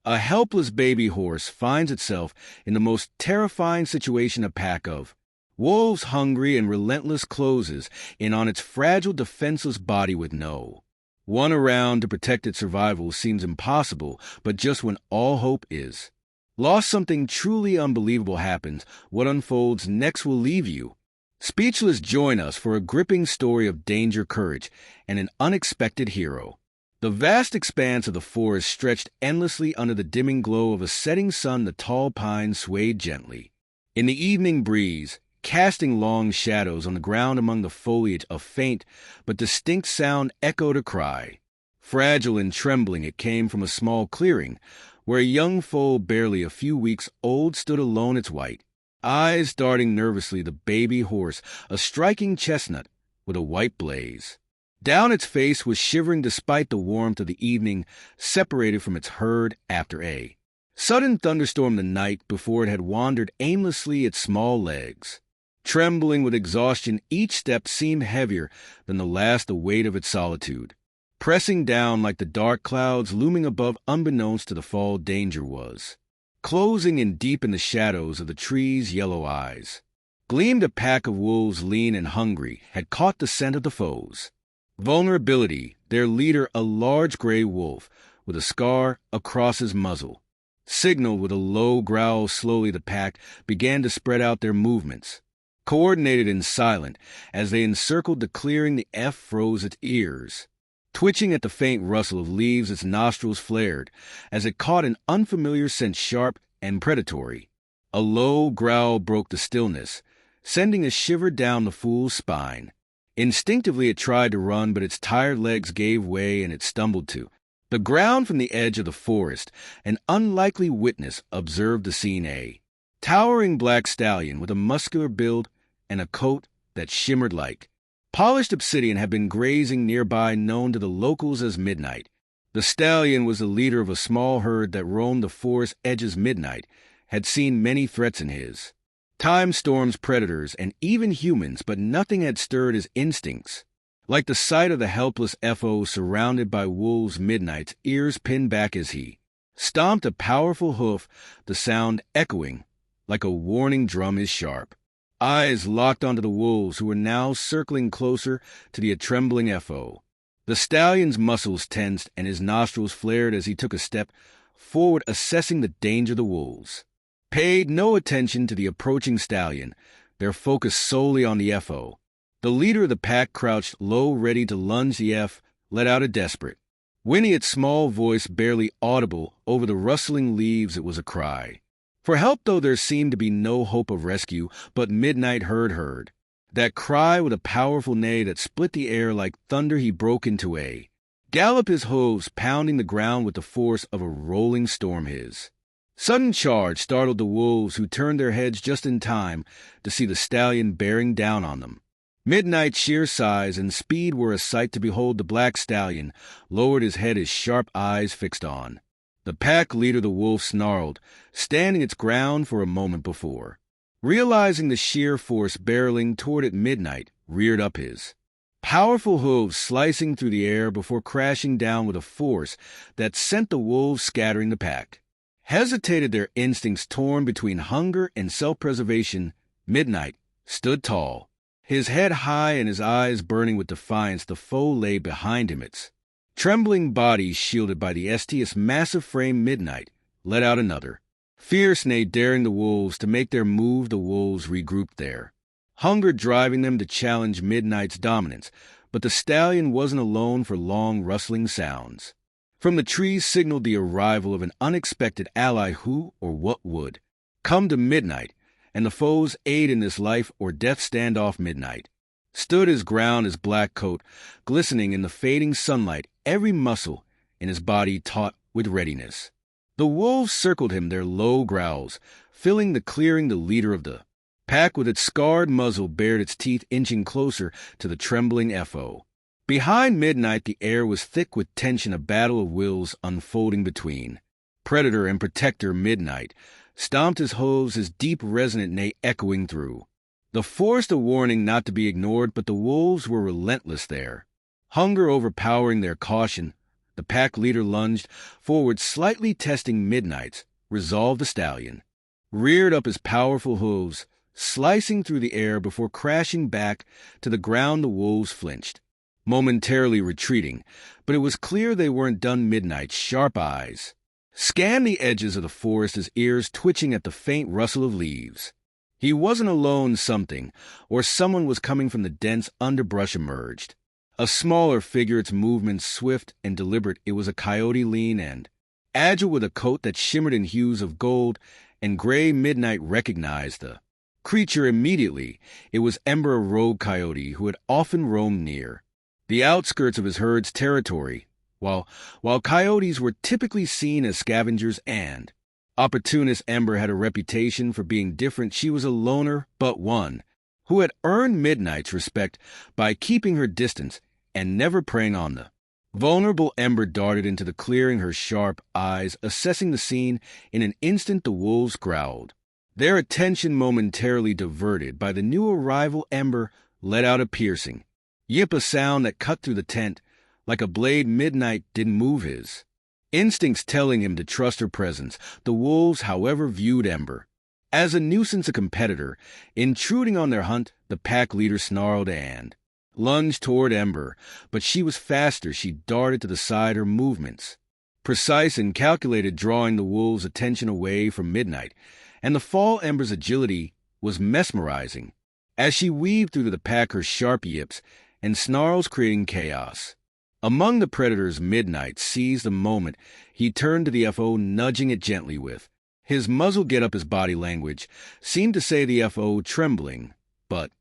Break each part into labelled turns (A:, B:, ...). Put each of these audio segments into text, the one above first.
A: A helpless baby horse finds itself in the most terrifying situation a pack of wolves, hungry and relentless, closes in on its fragile, defenseless body with no one around to protect its survival seems impossible, but just when all hope is lost, something truly unbelievable happens. What unfolds next will leave you speechless. Join us for a gripping story of danger, courage, and an unexpected hero. The vast expanse of the forest stretched endlessly under the dimming glow of a setting sun. The tall pines swayed gently in the evening breeze, casting long shadows on the ground among the foliage. A faint but distinct sound echoed a cry. Fragile and trembling, it came from a small clearing where a young foal barely a few weeks old stood alone, its white eyes darting nervously. The baby horse, a striking chestnut with a white blaze down its face, was shivering despite the warmth of the evening, separated from its herd after a sudden thunderstorm the night before. It had wandered aimlessly, its small legs trembling with exhaustion. Each step seemed heavier than the last, the weight of its solitude pressing down like the dark clouds looming above. Unbeknownst to the fall, danger was closing in. Deep in the shadows of the trees, yellow eyes gleamed. A pack of wolves, lean and hungry, had caught the scent of the foes' vulnerability. Their leader, a large gray wolf with a scar across his muzzle, signaled with a low growl. Slowly the pack began to spread out, their movements coordinated and silent as they encircled the clearing. The F froze its ears, twitching at the faint rustle of leaves. Its nostrils flared as it caught an unfamiliar scent, sharp and predatory. A low growl broke the stillness, sending a shiver down the fool's spine. Instinctively it tried to run, but its tired legs gave way and it stumbled to the ground. From the edge of the forest, an unlikely witness observed the scene. A towering black stallion with a muscular build and a coat that shimmered like polished obsidian had been grazing nearby, known to the locals as Midnight. The stallion was the leader of a small herd that roamed the forest edges. Midnight had seen many threats in his time, storms, predators, and even humans, but nothing had stirred his instincts like the sight of the helpless FO surrounded by wolves. Midnight's ears pinned back as he stomped a powerful hoof, the sound echoing like a warning drum. His sharp eyes locked onto the wolves, who were now circling closer to the trembling FO. The stallion's muscles tensed and his nostrils flared as he took a step forward, assessing the danger. The wolves paid no attention to the approaching stallion, their focus solely on the FO. The leader of the pack crouched low, ready to lunge. The F let out a desperate whinny, its small voice barely audible over the rustling leaves. It was a cry for help, though there seemed to be no hope of rescue. But Midnight heard that cry with a powerful neigh that split the air like thunder. He broke into a gallop, his hooves pounding the ground with the force of a rolling storm. His sudden charge startled the wolves, who turned their heads just in time to see the stallion bearing down on them. Midnight's sheer size and speed were a sight to behold. The black stallion lowered his head, his sharp eyes fixed on the pack leader. The wolf snarled, standing its ground for a moment before realizing the sheer force barreling toward it. Midnight reared up, his powerful hooves slicing through the air before crashing down with a force that sent the wolves scattering. The pack hesitated, their instincts torn between hunger and self-preservation. Midnight stood tall, his head high and his eyes burning with defiance. The foe lay behind him, its trembling body shielded by the ST's massive frame. Midnight let out another fierce neigh, daring the wolves to make their move. The wolves regrouped, their hunger driving them to challenge Midnight's dominance. But the stallion wasn't alone, for long rustling sounds from the trees signaled the arrival of an unexpected ally who or what would come to Midnight and the foe's aid in this life or death standoff. Midnight stood his ground, his black coat glistening in the fading sunlight, every muscle in his body taut with readiness. The wolves circled him, their low growls filling the clearing. The leader of the pack with its scarred muzzle bared its teeth, inching closer to the trembling FO. Behind Midnight, the air was thick with tension, a battle of wills unfolding between predator and protector. Midnight stomped his hooves, his deep, resonant neigh echoing through the forest, a warning not to be ignored. But the wolves were relentless, their hunger overpowering their caution. The pack leader lunged forward, slightly testing Midnight's resolve. The stallion reared up his powerful hooves, slicing through the air before crashing back to the ground. The wolves flinched, momentarily retreating, but it was clear they weren't done. Midnight's sharp eyes scanned the edges of the forest, his ears twitching at the faint rustle of leaves. He wasn't alone. Something, or someone, was coming from the dense underbrush emerged. A smaller figure, its movements swift and deliberate. It was a coyote, lean and agile, with a coat that shimmered in hues of gold and gray. Midnight recognized the creature immediately. It was Ember, a rogue coyote who had often roamed near the outskirts of his herd's territory. While coyotes were typically seen as scavengers and opportunists, Ember had a reputation for being different. She was a loner, but one who had earned Midnight's respect by keeping her distance and never preying on the vulnerable. Ember darted into the clearing, her sharp eyes assessing the scene. In an instant, the wolves growled, their attention momentarily diverted by the new arrival. Ember let out a piercing yip, a sound that cut through the tent like a blade. Midnight didn't move, his instincts telling him to trust her presence. The wolves, however, viewed Ember as a nuisance, a competitor intruding on their hunt. The pack leader snarled and lunged toward Ember, but she was faster. She darted to the side, her movements precise and calculated, drawing the wolves' attention away from Midnight. And the fall, Ember's agility was mesmerizing as she weaved through the pack, her sharp yips and snarls creating chaos among the predators. Midnight seized the moment. He turned to the FO, nudging it gently with his muzzle. Get up. His body language seemed to say. The FO, trembling, but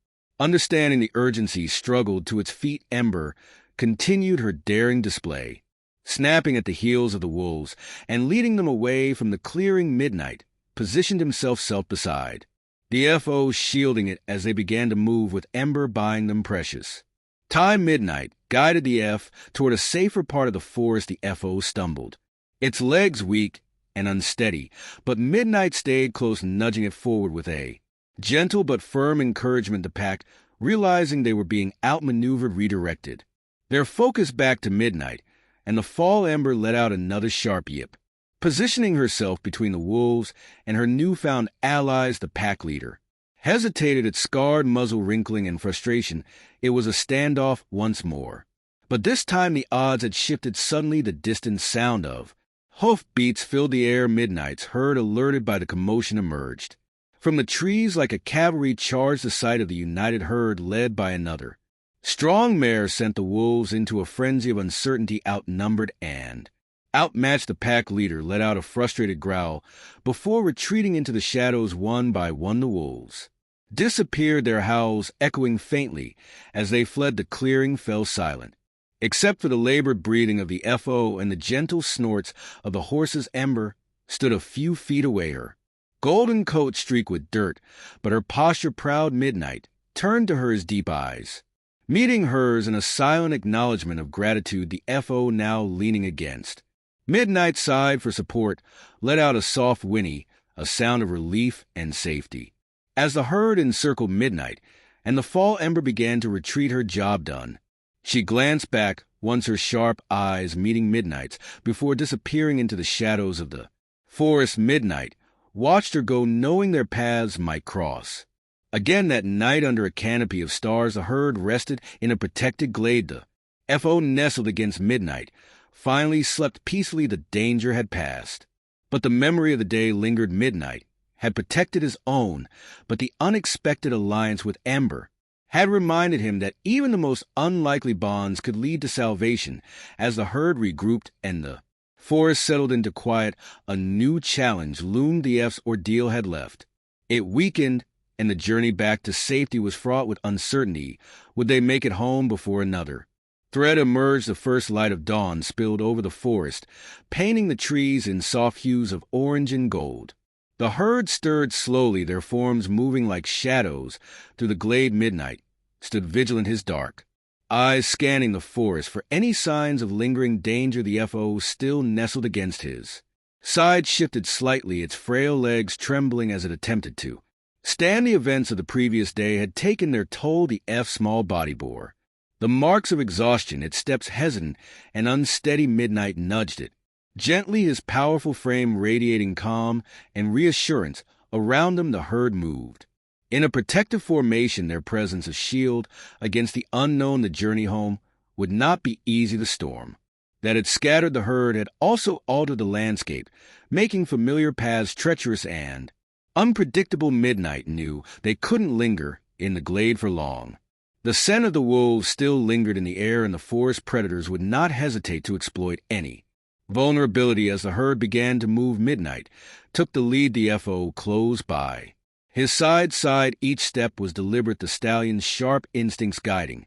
A: understanding the urgency, struggled to its feet. Ember continued her daring display, snapping at the heels of the wolves and leading them away from the clearing. Midnight positioned himself beside the FO, shielding it as they began to move, with Ember buying them precious time. Midnight guided the F toward a safer part of the forest. The FO stumbled, its legs weak and unsteady, but Midnight stayed close, nudging it forward with a gentle but firm encouragement. The pack, realizing they were being outmaneuvered, redirected their focus back to Midnight, and the fall. Ember let out another sharp yip, positioning herself between the wolves and her newfound allies. The pack leader hesitated, its scarred muzzle wrinkling in frustration. It was a standoff once more, but this time the odds had shifted. Suddenly, the distant sound of hoof beats filled the air. Midnight's herd, alerted by the commotion, emerged from the trees like a cavalry charge. The sight of the united herd, led by another strong mare, sent the wolves into a frenzy of uncertainty. Outnumbered and outmatched, the pack leader let out a frustrated growl before retreating into the shadows. One by one, the wolves disappeared, their howls echoing faintly as they fled. The clearing fell silent, except for the labored breathing of the FO and the gentle snorts of the horses. Ember stood a few feet away, her golden coat streaked with dirt, but her posture proud. Midnight turned to her, his deep eyes meeting hers in a silent acknowledgement of gratitude. The FO, now leaning against Midnight, sighed for support, let out a soft whinny, a sound of relief and safety. As the herd encircled Midnight and the fall, Ember began to retreat, her job done. She glanced back, once her sharp eyes meeting Midnight's, before disappearing into the shadows of the forest. Midnight watched her go, knowing their paths might cross again that night. Under a canopy of stars, the herd rested in a protected glade. The FO, nestled against Midnight, finally slept peacefully. The danger had passed, but the memory of the day lingered. Midnight had protected his own, but the unexpected alliance with Ember had reminded him that even the most unlikely bonds could lead to salvation. As the herd regrouped and the forest settled into quiet, a new challenge loomed. The F's ordeal had left it weakened, and the journey back to safety was fraught with uncertainty. Would they make it home before another threat emerged? The first light of dawn spilled over the forest, painting the trees in soft hues of orange and gold. The herd stirred slowly, their forms moving like shadows through the glade. Midnight stood vigilant, his dark eyes scanning the forest for any signs of lingering danger. The FO, still nestled against his side, shifted slightly, its frail legs trembling as it attempted to stand. The events of the previous day had taken their toll. The F's small body bore The marks of exhaustion, its steps hesitant and unsteady. Midnight nudged it. Gently, his powerful frame radiating calm and reassurance. Around them the herd moved. In a protective formation, their presence a shield against the unknown. The journey home would not be easy. The storm that had scattered the herd had also altered the landscape, making familiar paths treacherous and unpredictable. Midnight knew they couldn't linger in the glade for long. The scent of the wolves still lingered in the air, and the forest predators would not hesitate to exploit any vulnerability. As the herd began to move, Midnight took the lead, the FO close by. His side, each step was deliberate, the stallion's sharp instincts guiding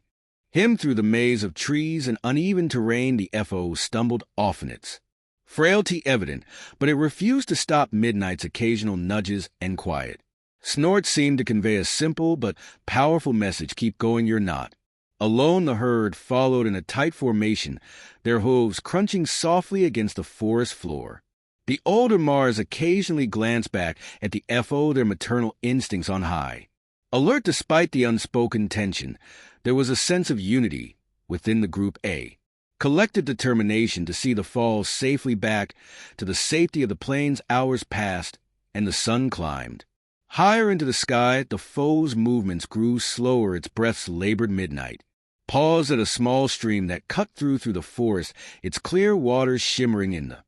A: him through the maze of trees and uneven terrain. The FO stumbled, often its frailty evident, but it refused to stop. Midnight's occasional nudges and quiet snorts seemed to convey a simple but powerful message: keep going, you're not alone. The herd followed in a tight formation, their hooves crunching softly against the forest floor. The older Mars occasionally glanced back at the FO, their maternal instincts on high alert. Despite the unspoken tension, there was a sense of unity within the group, a collective determination to see the fall safely back to the safety of the plains. Hours passed, and the sun climbed higher into the sky. The foe's movements grew slower, its breaths labored. Midnight paused at a small stream that cut through the forest, its clear waters shimmering in the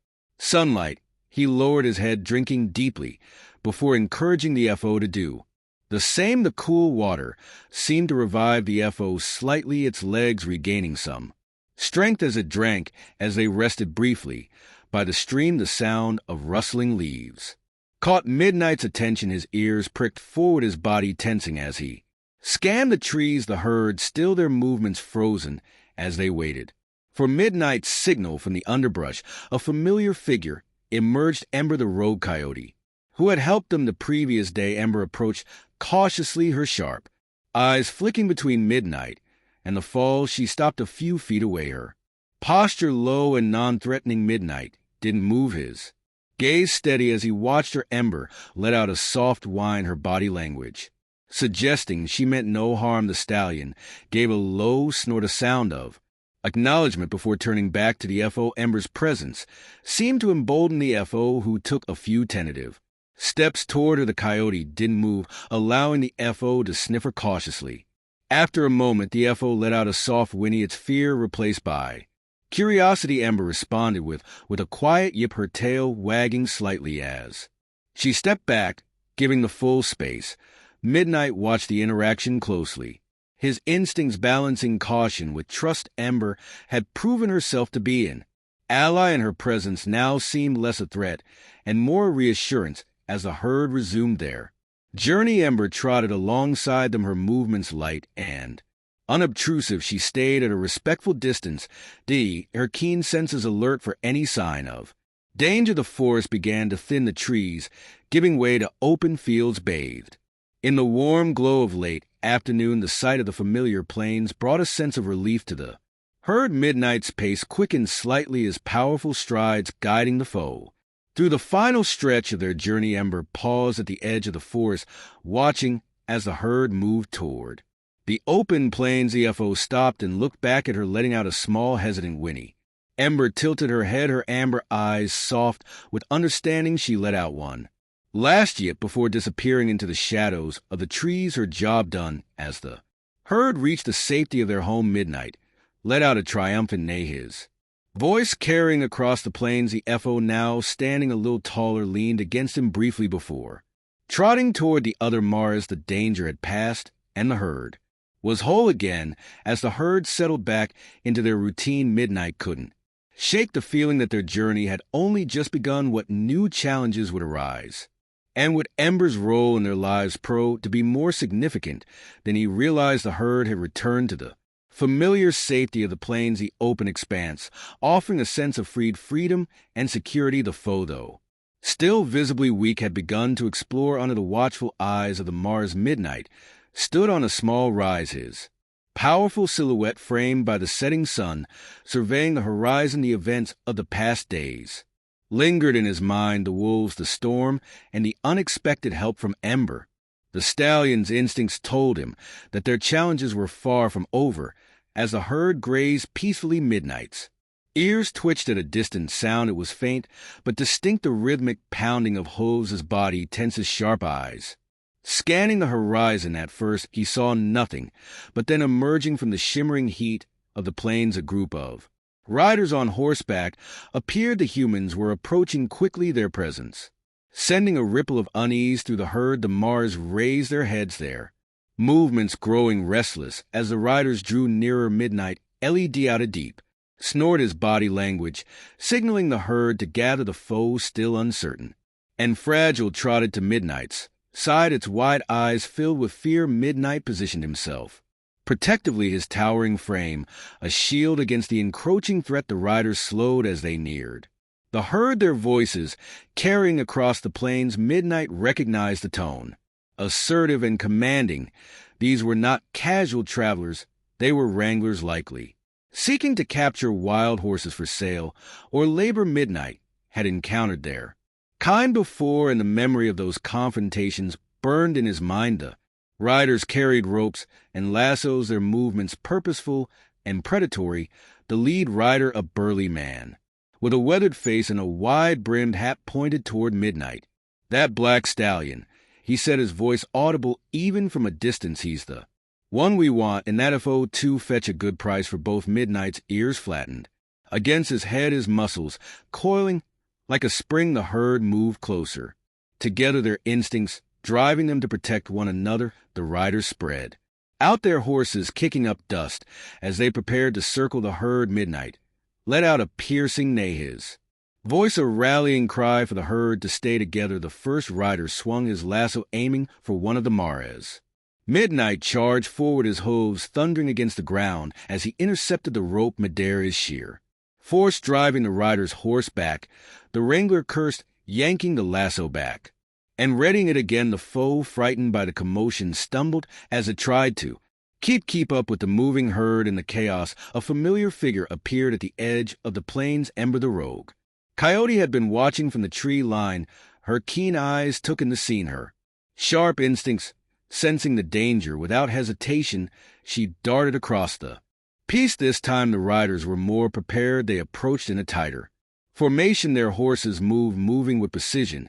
A: sunlight. He lowered his head, drinking deeply, before encouraging the FO to do the same. The cool water seemed to revive the FO slightly, its legs regaining some strength as it drank. As they rested briefly by the stream, the sound of rustling leaves caught Midnight's attention. His ears pricked forward, his body tensing as he scanned the trees. The herd still, their movements frozen as they waited for Midnight's signal from the underbrush. A familiar figure emerged, Ember, the rogue coyote who had helped them the previous day. Ember approached cautiously, her sharp eyes flicking between Midnight and the fall. She stopped a few feet away, her posture low and non-threatening. Midnight didn't move, his gaze steady as he watched her. Ember let out a soft whine, her body language suggesting she meant no harm. The stallion gave a low snort, a sound of acknowledgement, before turning back to the FO. Ember's presence seemed to embolden the FO, who took a few tentative steps toward her. The coyote didn't move, allowing the FO to sniff her cautiously. After a moment, the FO let out a soft whinny, its fear replaced by curiosity. Ember responded with a quiet yip, her tail wagging slightly as she stepped back, giving the full space. Midnight watched the interaction closely, his instincts balancing caution with trust. Ember had proven herself to be an ally, and her presence now seemed less a threat and more reassurance. As the herd resumed their journey, Ember trotted alongside them, her movements light and unobtrusive. She stayed at a respectful distance, her keen senses alert for any sign of danger. The forest began to thin, the trees giving way to open fields bathed in the warm glow of late afternoon. The sight of the familiar plains brought a sense of relief to the herd. Midnight's pace quickened slightly, his powerful strides guiding the foe through the final stretch of their journey. Ember paused at the edge of the forest, watching as the herd moved toward the open plains. The FO stopped and looked back at her, letting out a small, hesitant whinny. Ember tilted her head, her amber eyes soft with understanding. She let out one last yip before disappearing into the shadows of the trees, her job done. As the herd reached the safety of their home, Midnight let out a triumphant neigh, his voice carrying across the plains. The FO, now standing a little taller, leaned against him briefly before trotting toward the other Mars. The danger had passed, and the herd was whole again. As the herd settled back into their routine, Midnight couldn't shake the feeling that their journey had only just begun. What new challenges would arise, and would Ember's role in their lives prove to be more significant than he realized? The herd had returned to the familiar safety of the plains, the open expanse, offering a sense of freedom and security. The foe, though still visibly weak, had begun to explore under the watchful eyes of the Mars. Midnight stood on a small rise, his powerful silhouette framed by the setting sun, surveying the horizon. The events of the past days lingered in his mind, the wolves, the storm, and the unexpected help from Ember. The stallion's instincts told him that their challenges were far from over, as the herd grazed peacefully midnights. Ears twitched at a distant sound. It was faint, but distinct, the rhythmic pounding of hooves as body tense his sharp eyes. Scanning the horizon at first, he saw nothing, but then emerging from the shimmering heat of the plains a group of riders on horseback appeared. The humans were approaching quickly, their presence sending a ripple of unease through the herd. The Mars raised their heads, their movements growing restless as the riders drew nearer. Midnight, LED out a deep snored his body language, signaling the herd to gather. The foe, still uncertain and fragile, trotted to Midnight's side, its wide eyes filled with fear. Midnight positioned himself protectively, his towering frame a shield against the encroaching threat. The riders slowed as they neared the herd, their voices carrying across the plains. Midnight recognized the tone, assertive and commanding. These were not casual travelers, they were wranglers, likely seeking to capture wild horses for sale or labor. Midnight had encountered their kind before, and the memory of those confrontations burned in his mind. The riders carried ropes and lassos, their movements purposeful and predatory. The lead rider, a burly man with a weathered face and a wide-brimmed hat, pointed toward Midnight. "That black stallion," he said, his voice audible even from a distance. "He's the one we want, and that if O2 fetch a good price for both." Midnight's ears flattened against his head, his muscles coiling like a spring. The herd moved closer together, their instincts driving them to protect one another. The riders spread out their horses, kicking up dust as they prepared to circle the herd. Midnight let out a piercing neigh, his voice a rallying cry for the herd to stay together. The first rider swung his lasso, aiming for one of the mares. Midnight charged forward, his hooves thundering against the ground as he intercepted the rope. Midair, his sheer force driving the rider's horse back. The wrangler cursed, yanking the lasso back and readying it again. The foe, frightened by the commotion, stumbled as it tried to keep up with the moving herd. In the chaos, a familiar figure appeared at the edge of the plains. Ember, the rogue coyote, had been watching from the tree line. Her keen eyes took in the scene, her sharp instincts sensing the danger. Without hesitation, she darted across the piece. This time the riders were more prepared. They approached in a tighter formation, their horses moving with precision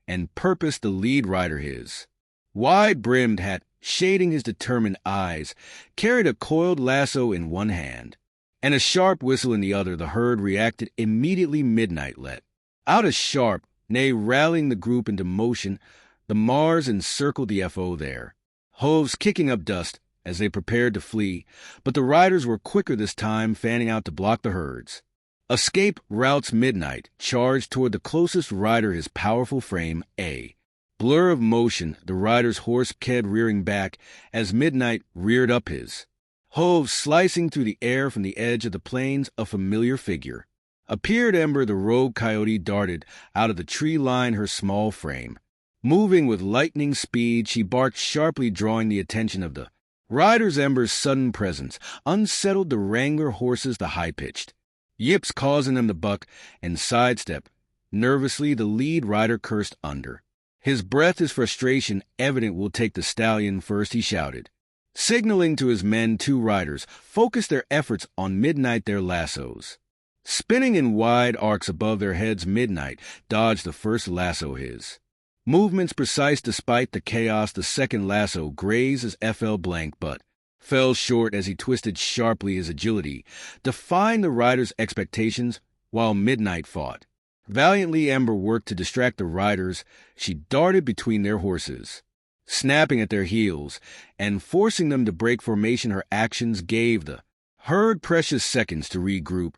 A: and purpose. The lead rider, his wide-brimmed hat shading his determined eyes, carried a coiled lasso in one hand and a sharp whistle in the other. The herd reacted immediately. Midnight let out a sharp neigh, rallying the group into motion. The Mars encircled the FO, their hooves kicking up dust as they prepared to flee, but the riders were quicker this time, fanning out to block the herds escape routes. Midnight charged toward the closest rider, his powerful frame a blur of motion. The rider's horse kept rearing back as Midnight reared up, his hooves slicing through the air. From the edge of the plains, a familiar figure appeared. Ember, the rogue coyote, darted out of the tree line, her small frame moving with lightning speed. She barked sharply, drawing the attention of the riders. Ember's sudden presence unsettled the wrangler horses, the high-pitched yips causing them to buck and sidestep nervously. The lead rider cursed under his breath, his frustration evident. "We'll take the stallion first," he shouted, signaling to his men. Two riders focused their efforts on Midnight, their lassos spinning in wide arcs above their heads. Midnight dodged the first lasso, his movements precise despite the chaos. The second lasso grazed his FL blank, but fell short as he twisted sharply. His agility defying the rider's expectations. While Midnight fought valiantly, Ember worked to distract the riders. She darted between their horses, snapping at their heels and forcing them to break formation. Her actions gave the herd precious seconds to regroup.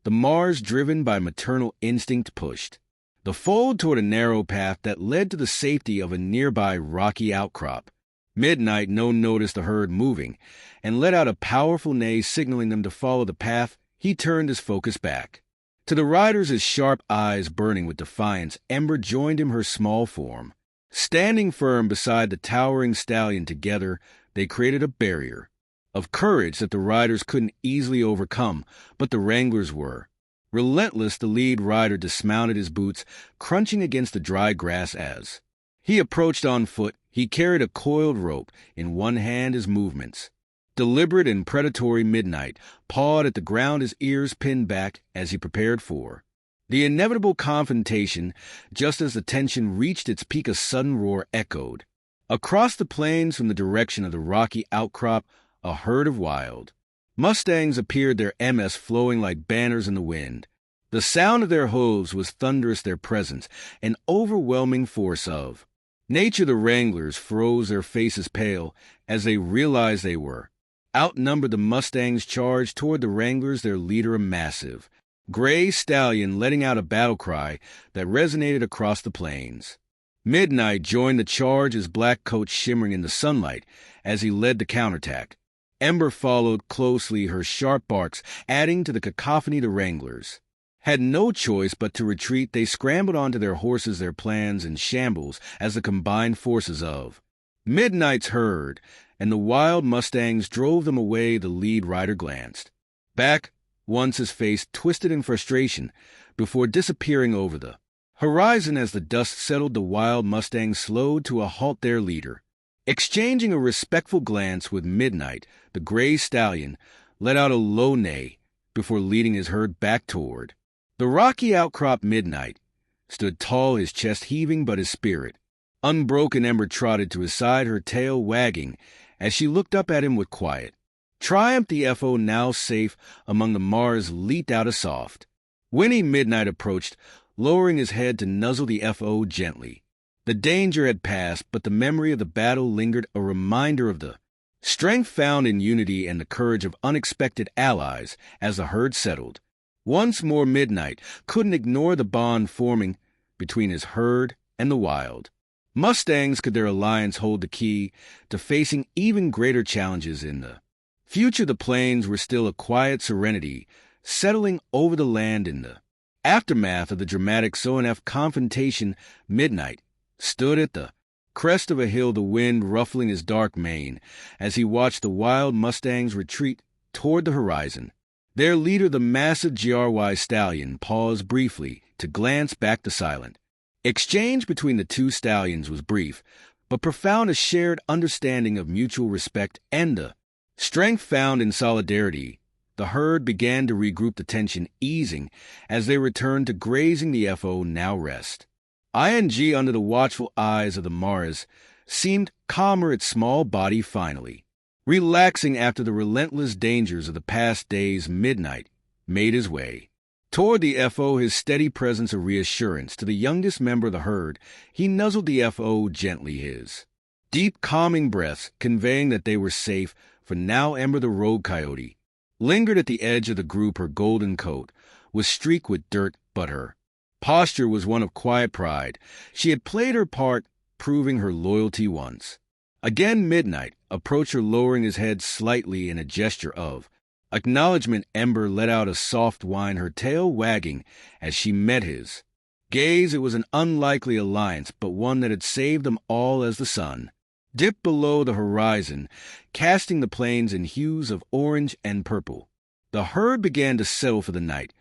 A: The Mars, driven by maternal instinct, pushed the foal toward a narrow path that led to the safety of a nearby rocky outcrop. Midnight noticed the herd moving and let out a powerful neigh, signaling them to follow the path. He turned his focus back to the riders, his sharp eyes burning with defiance. Ember joined him, her small form standing firm beside the towering stallion. Together, they created a barrier of courage that the riders couldn't easily overcome, but the wranglers were. Relentless, the lead rider dismounted, his boots crunching against the dry grass as he approached on foot. He carried a coiled rope in one hand, his movements Deliberate and predatory Midnight pawed at the ground, his ears pinned back as he prepared for the inevitable confrontation. Just as the tension reached its peak, a sudden roar echoed across the plains from the direction of the rocky outcrop. A herd of wild mustangs appeared, their MS flowing like banners in the wind. The sound of their hooves was thunderous, their presence an overwhelming force of nature. The wranglers froze, their faces pale, as they realized they were outnumbered. The mustangs charged toward the wranglers, their leader a massive gray stallion letting out a battle cry that resonated across the plains. Midnight joined the charge, his black coat shimmering in the sunlight as he led the counterattack. Ember followed closely, her sharp barks adding to the cacophony. The wranglers had no choice but to retreat. They scrambled onto their horses, their plans in shambles as the combined forces of Midnight's herd and the wild mustangs drove them away. The lead rider glanced back once, his face twisted in frustration, before disappearing over the horizon. As the dust settled, the wild mustangs slowed to a halt, their leader exchanging a respectful glance with Midnight. The gray stallion let out a low neigh before leading his herd back toward the rocky outcrop. Midnight stood tall, his chest heaving but his spirit unbroken. Ember trotted to his side, her tail wagging as she looked up at him with quiet triumph. The FO, now safe among the Mars, leaped out a soft whinny. Midnight approached, lowering his head to nuzzle the FO gently. The danger had passed, but the memory of the battle lingered, a reminder of the strength found in unity and the courage of unexpected allies. As the herd settled once more, Midnight couldn't ignore the bond forming between his herd and the wild mustangs. Could their alliance hold the key to facing even greater challenges in the future? The plains were still a quiet serenity settling over the land in the aftermath of the dramatic SONF confrontation. Midnight stood at the crest of a hill, the wind ruffling his dark mane as he watched the wild mustangs retreat toward the horizon. Their leader, the massive GRY stallion, paused briefly to glance back. The silent exchange between the two stallions was brief, but profound, a shared understanding of mutual respect and the strength found in solidarity. The herd began to regroup, the tension easing as they returned to grazing. The FO now rest ING under the watchful eyes of the Mars seemed calmer, its small body finally relaxing after the relentless dangers of the past days. Midnight made his way toward the FO, his steady presence a reassurance to the youngest member of the herd. He nuzzled the FO gently, his deep calming breaths conveying that they were safe for now. Ember, the rogue coyote, lingered at the edge of the group. Her golden coat was streaked with dirt, but her posture was one of quiet pride. She had played her part, proving her loyalty once again. Midnight approached her, lowering his head slightly in a gesture of acknowledgement. Ember let out a soft whine, her tail wagging as she met his gaze. It was an unlikely alliance, but one that had saved them all. As the sun dipped below the horizon, casting the plains in hues of orange and purple, the herd began to settle for the night.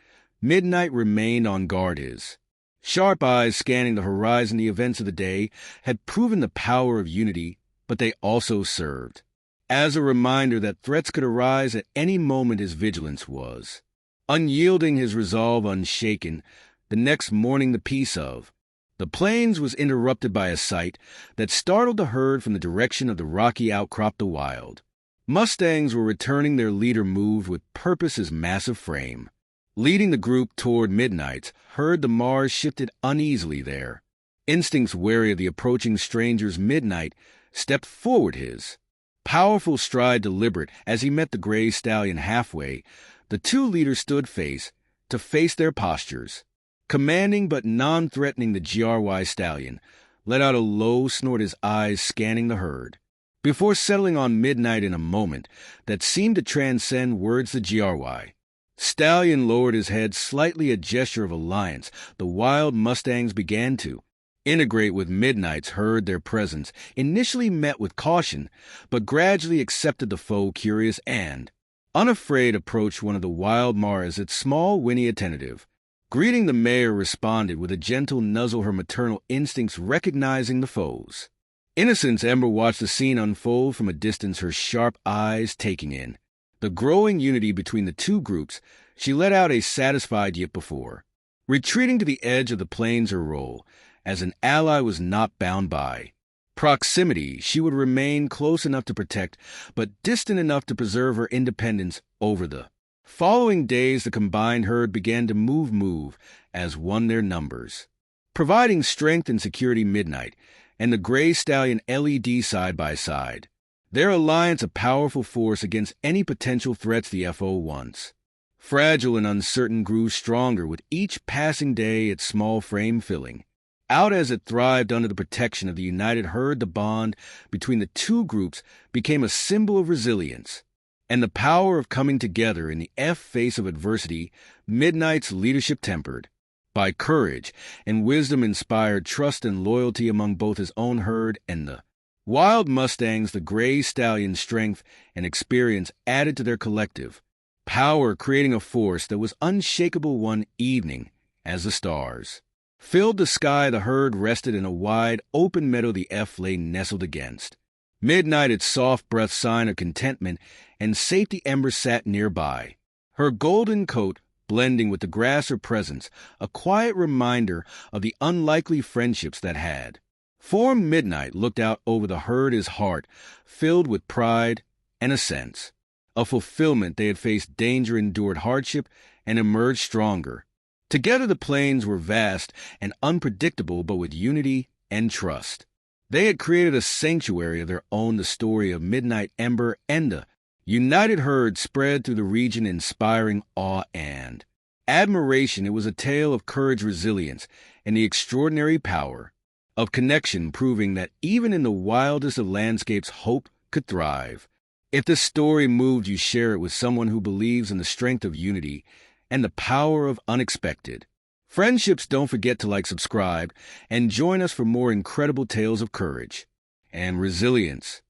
A: Midnight remained on guard, his sharp eyes scanning the horizon. The events of the day had proven the power of unity, but they also served as a reminder that threats could arise at any moment. His vigilance was unyielding, his resolve unshaken. The next morning, the peace of the plains was interrupted by a sight that startled the herd from the direction of the rocky outcrop. The wild mustangs were returning. Their leader moved with purpose, his massive frame leading the group toward Midnight's herd. The Mars shifted uneasily, their instincts wary of the approaching strangers. Midnight stepped forward, his powerful stride deliberate. As he met the gray stallion halfway, the two leaders stood face to face, their postures commanding but non-threatening. The GRY stallion let out a low snort, his eyes scanning the herd before settling on Midnight in a moment that seemed to transcend words. The GRY stallion lowered his head slightly, a gesture of alliance. The wild mustangs began to integrate with Midnight's herd. Their presence initially met with caution, but gradually accepted the foe. Curious and unafraid approached one of the wild Mars, its small, whinny attentive greeting. The mare responded with a gentle nuzzle, her maternal instincts recognizing the foe's Innocence Ember watched the scene unfold from a distance, her sharp eyes taking in the growing unity between the two groups. She let out a satisfied yip before retreating to the edge of the plains or roll, as an ally was not bound by proximity. She would remain close enough to protect, but distant enough to preserve her independence over the following days. The combined herd began to move as one their numbers, providing strength and security. Midnight and the gray stallion LED side by side, their alliance a powerful force against any potential threats. The FO once fragile and uncertain grew stronger with each passing day, its small frame filling out as it thrived under the protection of the united herd. The bond between the two groups became a symbol of resilience and the power of coming together in the face of adversity. Midnight's leadership, tempered by courage and wisdom, inspired trust and loyalty among both his own herd and the wild mustangs. The gray stallion's strength and experience added to their collective power, creating a force that was unshakable. One evening, as the stars filled the sky, the herd rested in a wide, open meadow the lay nestled against. Midnight, its soft breath sign of contentment and safety. Ember sat nearby, her golden coat blending with the grass, her presence a quiet reminder of the unlikely friendships that had formed. Midnight looked out over the herd, his heart filled with pride and a sense of fulfillment. They had faced danger, endured hardship, and emerged stronger. Together the plains were vast and unpredictable, but with unity and trust, they had created a sanctuary of their own. The story of Midnight, Ember, and the united herd spread through the region, inspiring awe and admiration. It was a tale of courage, resilience, and the extraordinary power of connection, proving that even in the wildest of landscapes, hope could thrive. If this story moved you, share it with someone who believes in the strength of unity and the power of unexpected friendships. Don't forget to like, subscribe, and join us for more incredible tales of courage and resilience.